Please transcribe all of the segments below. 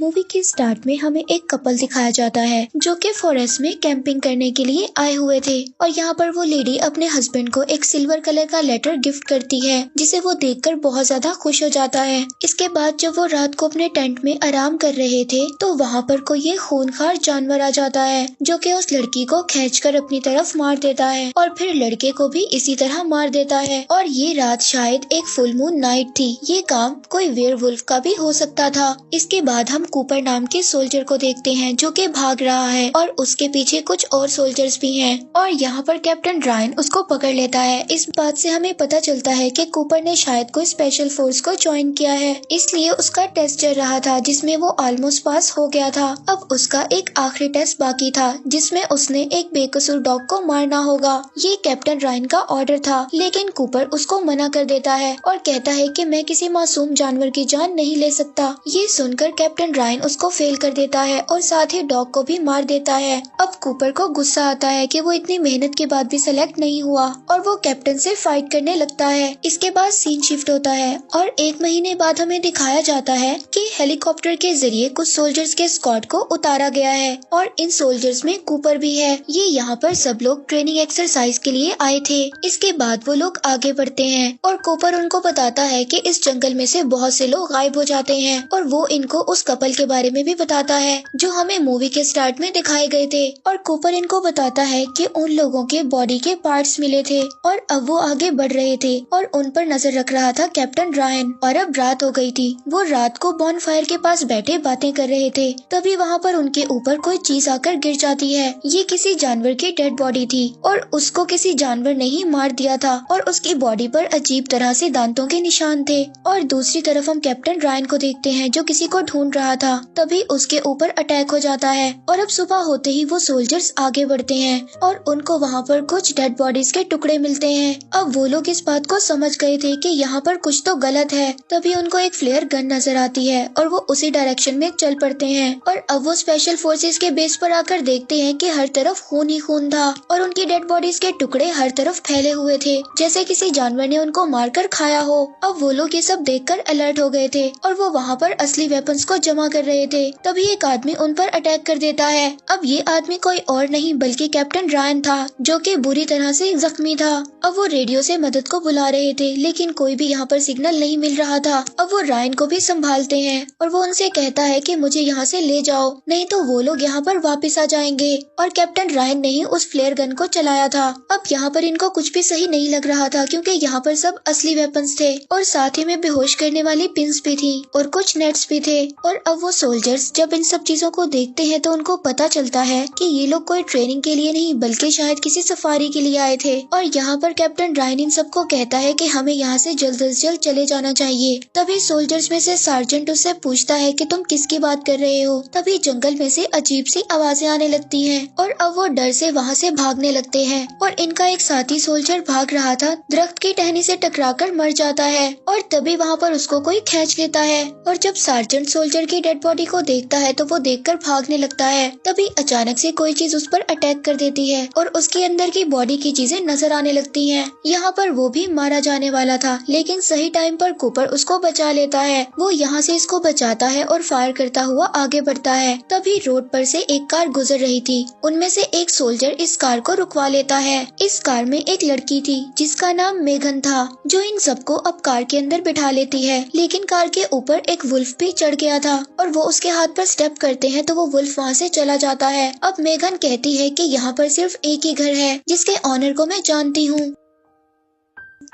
Movie के start में हमें एक कपल दिखाया जाता है जो कि फॉरेस्ट में कैंपिंग करने के लिए आए हुए थे और यहाँ पर वो लेडी अपने हस्बैंड को एक सिल्वर कलर का लेटर गिफ्ट करती है जिसे वो देखकर बहुत ज्यादा खुश हो जाता है। इसके बाद जब वो रात को अपने टेंट में आराम कर रहे थे तो वहाँ पर कोई ये खूनखार जानवर आ जाता है जो कि उस लड़की को खींचकर अपनी तरफ मार देता है और फिर लड़के को भी इसी तरह मार देता है। और ये रात शायद एक फुल मून नाइट थी। ये काम कोई वेयरवुल्फ का भी हो सकता था। इसके बाद हम कूपर नाम के सोल्जर को देखते हैं जो कि भाग रहा है और उसके पीछे कुछ और सोल्जर्स भी हैं और यहाँ पर कैप्टन रायन उसको पकड़ लेता है। इस बात से हमें पता चलता है कि कूपर ने शायद कोई स्पेशल फोर्स को ज्वाइन किया है, इसलिए उसका टेस्ट चल रहा था जिसमें वो ऑलमोस्ट पास हो गया था। अब उसका एक आखिरी टेस्ट बाकी था जिसमें उसने एक बेकसूर डॉग को मारना होगा। ये कैप्टन रायन का ऑर्डर था, लेकिन कूपर उसको मना कर देता है और कहता है कि मैं किसी मासूम जानवर की जान नहीं ले सकता। ये सुनकर कैप्टन रायन उसको फेल कर देता है और साथ ही डॉग को भी मार देता है। अब कूपर को गुस्सा आता है कि वो इतनी मेहनत के बाद भी सेलेक्ट नहीं हुआ और वो कैप्टन से फाइट करने लगता है। इसके बाद सीन शिफ्ट होता है और 1 महीने बाद हमें दिखाया जाता है कि हेलीकॉप्टर के जरिए कुछ सोल्जर्स के स्क्वाड को उतारा गया है और इन सोल्जर्स में कूपर भी है। ये यहाँ पर सब लोग ट्रेनिंग एक्सरसाइज के लिए आए थे। इसके बाद वो लोग आगे बढ़ते हैं और कूपर उनको बताता है कि इस जंगल में से बहुत से लोग गायब हो जाते हैं और वो इनको उस कपल के बारे में भी बताता है जो हमें मूवी के स्टार्ट में दिखाए गए थे। और कूपर इनको बताता है कि उन लोगों के बॉडी के पार्ट्स मिले थे और अब वो आगे बढ़ रहे थे और उन पर नजर रख रहा था कैप्टन रायन। और अब रात हो गई थी। वो रात को बॉन फायर के पास बैठे बातें कर रहे थे, तभी वहाँ पर उनके ऊपर कोई चीज आकर गिर जाती है। ये किसी जानवर की डेड बॉडी थी और उसको किसी जानवर ने ही मार दिया था और उसकी बॉडी पर अजीब तरह से दांतों के निशान थे। और दूसरी तरफ हम कैप्टन रायन को देखते हैं जो किसी को ढूंढ रहा था, तभी उसके ऊपर अटैक हो जाता है। और अब सुबह होते ही वो सोल्जर्स आगे बढ़ते हैं और उनको वहाँ पर कुछ डेड बॉडीज के टुकड़े मिलते हैं। अब वो लोग इस बात को समझ गए थे कि यहाँ पर कुछ तो गलत है, तभी उनको एक फ्लेयर गन नजर आती है और वो उसी डायरेक्शन में चल पड़ते हैं। और अब वो स्पेशल फोर्सेस के बेस पर आकर देखते हैं कि हर तरफ खून ही खून था और उनकी डेड बॉडीज के टुकड़े हर तरफ फैले हुए थे जैसे किसी जानवर ने उनको मारकर खाया हो। अब वो लोग ये सब देखकर अलर्ट हो गए थे और वो वहाँ पर असली वेपन्स को जमा कर रहे थे, तभी एक आदमी उन पर अटैक कर देता है। अब ये आदमी कोई और नहीं बल्कि कैप्टन रायन था जो कि बुरी तरह से जख्मी था। अब वो रेडियो से मदद को बुला रहे थे लेकिन कोई भी यहाँ पर सिग्नल नहीं मिल रहा था। अब वो रायन को भी संभालते हैं और वो उनसे कहता है कि मुझे यहाँ से ले जाओ, नहीं तो वो लोग यहाँ पर वापस आ जाएंगे। और कैप्टन रायन ने ही उस फ्लेयर गन को चलाया था। अब यहाँ पर इनको कुछ भी सही नहीं लग रहा था क्योंकि यहाँ पर सब असली वेपन्स थे और साथ ही में बेहोश करने वाली पिन्स भी थी और कुछ नेट्स भी थे। और अब वो सोल्जर्स जब इन सब चीजों को देखते हैं तो उनको पता चलता है कि ये लोग कोई ट्रेनिंग के लिए नहीं बल्कि शायद किसी सफारी के लिए आए थे। और यहाँ पर कैप्टन रायन इन सबको कहता है कि हमें यहाँ से जल्द से जल्द चले जाना चाहिए। तभी सोल्जर्स में से सार्जेंट उससे पूछता है कि तुम किसकी बात कर रहे हो। तभी जंगल में से अजीब सी आवाजें आने लगती हैं और अब वो डर से वहाँ से भागने लगते हैं। और इनका एक साथी सोल्जर भाग रहा था, दरख्त की टहनी से टकराकर मर जाता है और तभी वहाँ पर उसको कोई खींच लेता है। और जब सार्जेंट सोल्जर की डेड बॉडी को देखता है तो वो देखकर भागने लगता है, तभी अचानक से कोई चीज उस पर अटैक कर देती है और उसके अंदर की बॉडी की चीजें नजर आने लगती हैं। यहाँ पर वो भी मारा जाने वाला था लेकिन सही टाइम पर कूपर उसको बचा लेता है। वो यहाँ से इसको बचाता है और फायर करता हुआ आगे बढ़ता है। तभी रोड पर से एक कार गुजर रही थी, उनमें से एक सोल्जर इस कार को रुकवा लेता है। इस कार में एक लड़की थी जिसका नाम मेघन था जो इन सबको अब कार के अंदर बिठा लेती है, लेकिन कार के ऊपर एक वुल्फ भी चढ़ गया था और वो उसके हाथ पर स्टेप करते हैं तो वो वुल्फ वहाँ से चला जाता है। अब मेघन कहती है कि यहाँ पर सिर्फ एक ही घर है जिसके ऑनर को मैं जानती हूँ।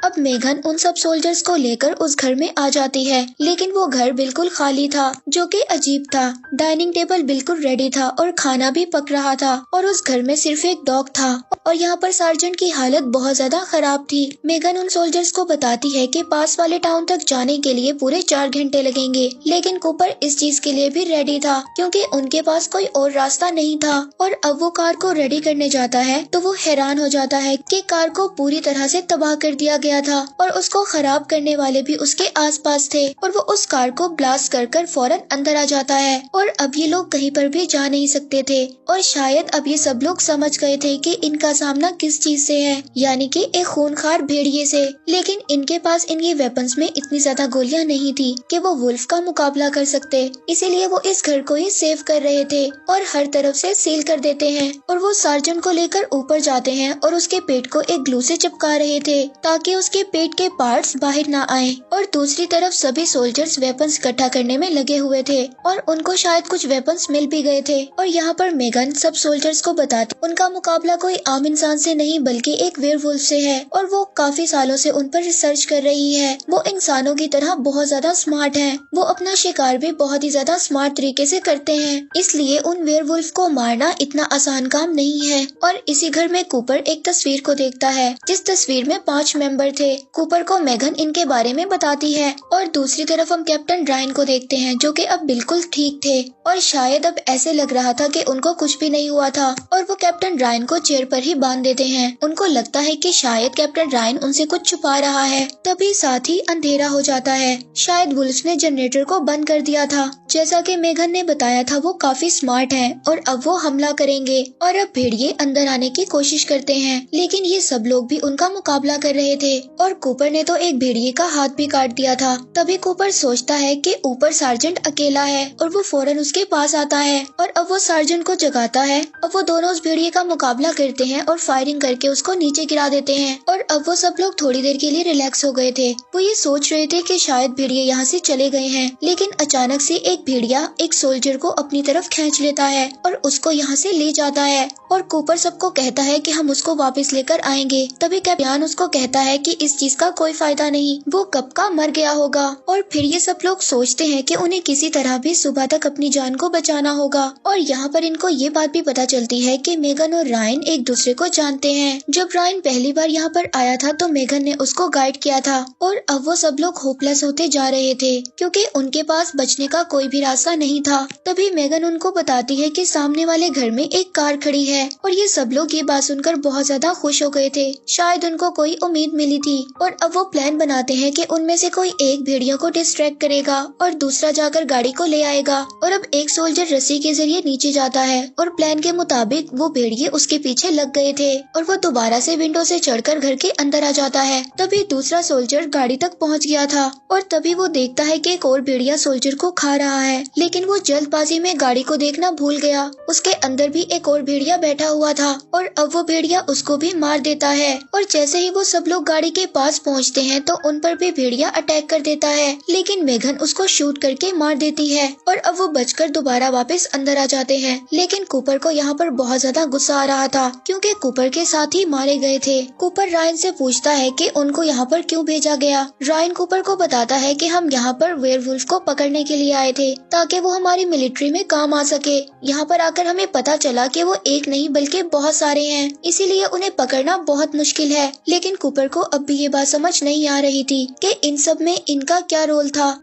अब मेघन उन सब सोल्जर्स को लेकर उस घर में आ जाती है, लेकिन वो घर बिल्कुल खाली था जो कि अजीब था। डाइनिंग टेबल बिल्कुल रेडी था और खाना भी पक रहा था और उस घर में सिर्फ एक डॉग था और यहाँ पर सार्जेंट की हालत बहुत ज्यादा खराब थी। मेघन उन सोल्जर्स को बताती है कि पास वाले टाउन तक जाने के लिए पूरे 4 घंटे लगेंगे, लेकिन कूपर इस चीज के लिए भी रेडी था क्योंकि उनके पास कोई और रास्ता नहीं था। और अब वो कार को रेडी करने जाता है तो वो हैरान हो जाता है कि कार को पूरी तरह से तबाह कर दिया गया गया था और उसको खराब करने वाले भी उसके आसपास थे और वो उस कार को ब्लास्ट कर फौरन अंदर आ जाता है और अब ये लोग कहीं पर भी जा नहीं सकते थे और शायद अब ये सब लोग समझ गए थे कि इनका सामना किस चीज से है, यानी कि एक खूनखार भेड़िए से। लेकिन इनके पास इनके वेपन्स में इतनी ज्यादा गोलियां नहीं थी कि वो वुल्फ का मुकाबला कर सकते, इसीलिए वो इस घर को ही सेव कर रहे थे और हर तरफ से सील कर देते हैं और वो सार्जेंट को लेकर ऊपर जाते हैं और उसके पेट को एक ग्लू से चिपका रहे थे ताकि उसके पेट के पार्ट्स बाहर ना आए। और दूसरी तरफ सभी सोल्जर्स वेपन्स इकट्ठा करने में लगे हुए थे और उनको शायद कुछ वेपन्स मिल भी गए थे। और यहाँ पर मेगन सब सोल्जर्स को बताती उनका मुकाबला कोई आम इंसान से नहीं बल्कि एक वेयरवुल्फ से है और वो काफी सालों से उन पर रिसर्च कर रही है। वो इंसानों की तरह बहुत ज्यादा स्मार्ट है, वो अपना शिकार भी बहुत ही ज्यादा स्मार्ट तरीके से करते हैं, इसलिए उन वेयरवुल्फ को मारना इतना आसान काम नहीं है। और इसी घर में कूपर एक तस्वीर को देखता है जिस तस्वीर में 5 मेंबर थे। कूपर को मेगन इनके बारे में बताती है और दूसरी तरफ हम कैप्टन रायन को देखते हैं जो कि अब बिल्कुल ठीक थे और शायद अब ऐसे लग रहा था कि उनको कुछ भी नहीं हुआ था और वो कैप्टन रायन को चेयर पर ही बांध देते हैं। उनको लगता है कि शायद कैप्टन रायन उनसे कुछ छुपा रहा है। तभी साथ ही अंधेरा हो जाता है, शायद वुल्फ ने जनरेटर को बंद कर दिया था। जैसा कि मेगन ने बताया था वो काफी स्मार्ट हैं और अब वो हमला करेंगे और अब भेड़िए अंदर आने की कोशिश करते हैं, लेकिन ये सब लोग भी उनका मुकाबला कर रहे थे और कूपर ने तो एक भेड़िए का हाथ भी काट दिया था। तभी कूपर सोचता है कि ऊपर सार्जेंट अकेला है और वो फौरन उसके पास आता है और अब वो सार्जेंट को जगाता है। अब वो दोनों उस भेड़िए का मुकाबला करते हैं और फायरिंग करके उसको नीचे गिरा देते हैं और अब वो सब लोग थोड़ी देर के लिए रिलैक्स हो गए थे। वो ये सोच रहे थे कि शायद भेड़िए यहाँ से चले गए हैं, लेकिन अचानक से एक भेड़िया एक सोल्जर को अपनी तरफ खींच लेता है और उसको यहाँ से ले जाता है और कूपर सबको कहता है कि हम उसको वापस लेकर आएंगे। तभी कैप्टन उसको कहता है कि इस चीज का कोई फायदा नहीं, वो कब का मर गया होगा। और फिर ये सब लोग सोचते हैं कि उन्हें किसी तरह भी सुबह तक अपनी जान को बचाना होगा। और यहाँ पर इनको ये बात भी पता चलती है कि मेगन और रायन एक दूसरे को जानते हैं। जब रायन पहली बार यहाँ पर आया था तो मेगन ने उसको गाइड किया था और अब वो सब लोग होपलेस होते जा रहे थे क्योंकि उनके पास बचने का कोई भी रास्ता नहीं था। तभी मेगन उनको बताती है कि सामने वाले घर में एक कार खड़ी है और ये सब लोग ये बात सुनकर बहुत ज्यादा खुश हो गए थे, शायद उनको कोई उम्मीद मिली थी। और अब वो प्लान बनाते हैं कि उनमें से कोई एक भेड़ियों को डिस्ट्रैक्ट करेगा और दूसरा जाकर गाड़ी को ले आएगा। और अब एक सोल्जर रस्सी के जरिए नीचे जाता है और प्लान के मुताबिक वो भेड़िए उसके पीछे लग गए थे और वो दोबारा से विंडो से चढ़कर घर के अंदर आ जाता है। तभी दूसरा सोल्जर गाड़ी तक पहुंच गया था और तभी वो देखता है कि एक और भेड़िया सोल्जर को खा रहा है, लेकिन वो जल्दबाजी में गाड़ी को देखना भूल गया। उसके अंदर भी एक और भेड़िया बैठा हुआ था और अब वो भेड़िया उसको भी मार देता है। और जैसे ही वो सब लोग गाड़ी के पास पहुंचते हैं तो उन पर भी भेड़िया अटैक कर देता है, लेकिन मेगन उसको शूट करके मार देती है और अब वो बचकर दोबारा वापस अंदर आ जाते हैं। लेकिन कूपर को यहाँ पर बहुत ज्यादा गुस्सा आ रहा था क्योंकि कूपर के साथ ही मारे गए थे। कूपर रायन से पूछता है कि उनको यहाँ पर क्यों भेजा गया। रायन कूपर को बताता है कि हम यहाँ पर वेयरवुल्फ को पकड़ने के लिए आए थे ताकि वो हमारी मिलिट्री में काम आ सके। यहाँ पर आकर हमें पता चला कि वो एक नहीं बल्कि बहुत सारे हैं, इसीलिए उन्हें पकड़ना बहुत मुश्किल है। लेकिन कूपर को अब भी ये बात समझ नहीं आ रही थी कि इन सब में इनका क्या रोल था।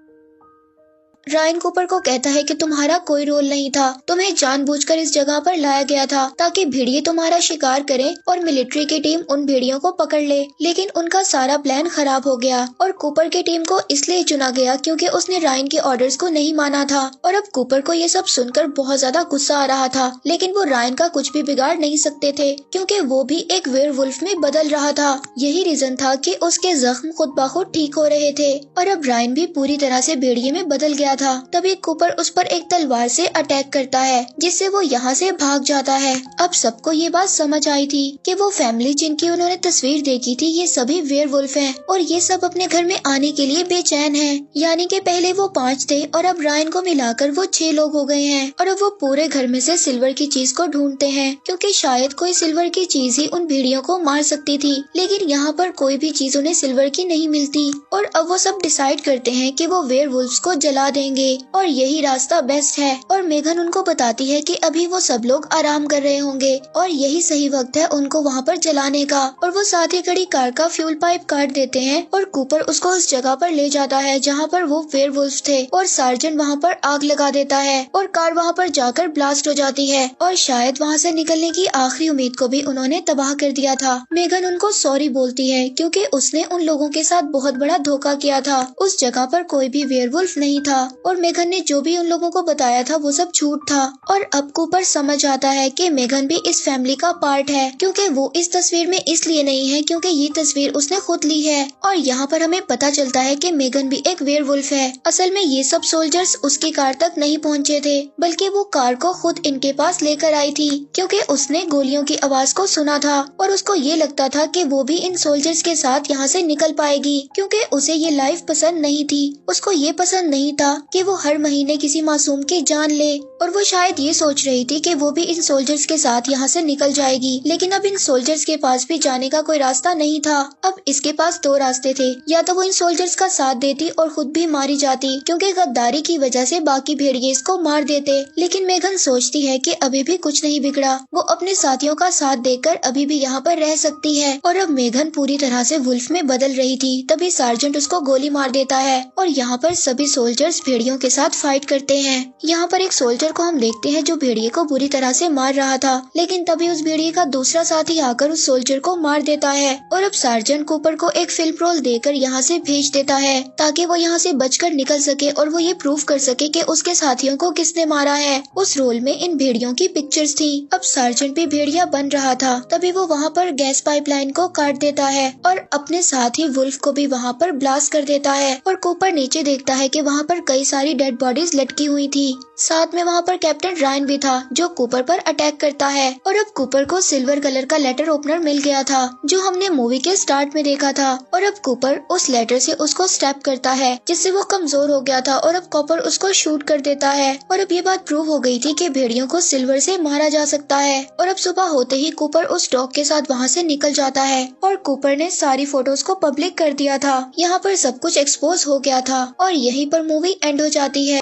रायन कूपर को कहता है कि तुम्हारा कोई रोल नहीं था, तुम्हें जानबूझकर इस जगह पर लाया गया था ताकि भेड़िए तुम्हारा शिकार करें और मिलिट्री की टीम उन भेड़ियों को पकड़ ले। लेकिन उनका सारा प्लान खराब हो गया और कूपर की टीम को इसलिए चुना गया क्योंकि उसने रायन के ऑर्डर्स को नहीं माना था। और अब कूपर को ये सब सुनकर बहुत ज्यादा गुस्सा आ रहा था, लेकिन वो रायन का कुछ भी बिगाड़ नहीं सकते थे क्योंकि वो भी एक वेयरवुल्फ में बदल रहा था। यही रीजन था कि उसके जख्म खुद ब खुद ठीक हो रहे थे और अब रायन भी पूरी तरह से भेड़िए में बदल गया था। तभी कूपर उस पर एक तलवार से अटैक करता है जिससे वो यहाँ से भाग जाता है। अब सबको ये बात समझ आई थी कि वो फैमिली जिनकी उन्होंने तस्वीर देखी थी ये सभी वेयरवुल्फ हैं और ये सब अपने घर में आने के लिए बेचैन हैं। यानी कि पहले वो 5 थे और अब रायन को मिलाकर वो 6 लोग हो गए हैं और अब वो पूरे घर में से सिल्वर की चीज को ढूंढते हैं क्योंकि शायद कोई सिल्वर की चीज ही उन भेड़ियों को मार सकती थी। लेकिन यहाँ पर कोई भी चीज उन्हें सिल्वर की नहीं मिलती और अब वो सब डिसाइड करते हैं कि वो वेयरवुल्फ्स को जला देंगे और यही रास्ता बेस्ट है। और मेघन उनको बताती है कि अभी वो सब लोग आराम कर रहे होंगे और यही सही वक्त है उनको वहाँ पर जलाने का। और वो साथ ही खड़ी कार का फ्यूल पाइप काट देते हैं और कूपर उसको उस जगह पर ले जाता है जहाँ पर वो वेयरवुल्फ थे और सार्जेंट वहाँ पर आग लगा देता है और कार वहाँ पर जाकर ब्लास्ट हो जाती है और शायद वहाँ से निकलने की आखिरी उम्मीद को भी उन्होंने तबाह कर दिया था। मेघन उनको सॉरी बोलती है क्योंकि उसने उन लोगों के साथ बहुत बड़ा धोखा किया था। उस जगह पर कोई भी वेयरवुल्फ नहीं था और मेघन ने जो भी उन लोगों को बताया था वो सब झूठ था। और अब कूपर समझ आता है कि मेघन भी इस फैमिली का पार्ट है क्योंकि वो इस तस्वीर में इसलिए नहीं है क्योंकि ये तस्वीर उसने खुद ली है। और यहाँ पर हमें पता चलता है कि मेघन भी एक वेयरवुल्फ है। असल में ये सब सोल्जर्स उसकी कार तक नहीं पहुँचे थे बल्कि वो कार को खुद इनके पास लेकर आई थी क्योंकि उसने गोलियों की आवाज को सुना था और उसको ये लगता था कि वो भी इन सोल्जर्स के साथ यहाँ से निकल पाएगी क्योंकि उसे ये लाइफ पसंद नहीं थी। उसको ये पसंद नहीं था कि वो हर महीने किसी मासूम की जान ले और वो शायद ये सोच रही थी कि वो भी इन सोल्जर्स के साथ यहाँ से निकल जाएगी। लेकिन अब इन सोल्जर्स के पास भी जाने का कोई रास्ता नहीं था। अब इसके पास दो रास्ते थे, या तो वो इन सोल्जर्स का साथ देती और खुद भी मारी जाती क्योंकि गद्दारी की वजह से बाकी भेड़िए इसको मार देते। लेकिन मेघन सोचती है कि अभी भी कुछ नहीं बिगड़ा, वो अपने साथियों का साथ देकर अभी भी यहाँ पर रह सकती है। और अब मेघन पूरी तरह से वुल्फ में बदल रही थी तभी सार्जेंट उसको गोली मार देता है और यहाँ पर सभी सोल्जर्स भेड़ियों के साथ फाइट करते हैं। यहाँ पर एक सोल्जर को हम देखते हैं जो भेड़िए को बुरी तरह से मार रहा था, लेकिन तभी उस भेड़िए का दूसरा साथी आकर उस सोल्जर को मार देता है और अब सार्जेंट कूपर को एक फिल्म रोल देकर यहाँ से भेज देता है ताकि वो यहाँ से बचकर निकल सके और वो ये प्रूव कर सके कि उसके साथियों को किसने मारा है। उस रोल में इन भेड़ियों की पिक्चर्स थी। अब सार्जेंट भी भेड़िया बन रहा था तभी वो वहाँ पर गैस पाइपलाइन को काट देता है और अपने साथ ही वुल्फ को भी वहाँ पर ब्लास्ट कर देता है। और कूपर नीचे देखता है कि वहाँ पर कई सारी डेड बॉडीज लटकी हुई थी। साथ में वहाँ पर कैप्टन रायन भी था जो कूपर पर अटैक करता है। और अब कूपर को सिल्वर कलर का लेटर ओपनर मिल गया था जो हमने मूवी के स्टार्ट में देखा था और अब कूपर उस लेटर से उसको स्टैप करता है जिससे वो कमजोर हो गया था और अब कूपर उसको शूट कर देता है। और अब ये बात प्रूव हो गई थी कि भेड़ियों को सिल्वर से मारा जा सकता है। और अब सुबह होते ही कूपर उस डॉग के साथ वहाँ से निकल जाता है और कूपर ने सारी फोटोज को पब्लिक कर दिया था। यहाँ पर सब कुछ एक्सपोज हो गया था और यहीं पर मूवी एंड हो जाती है।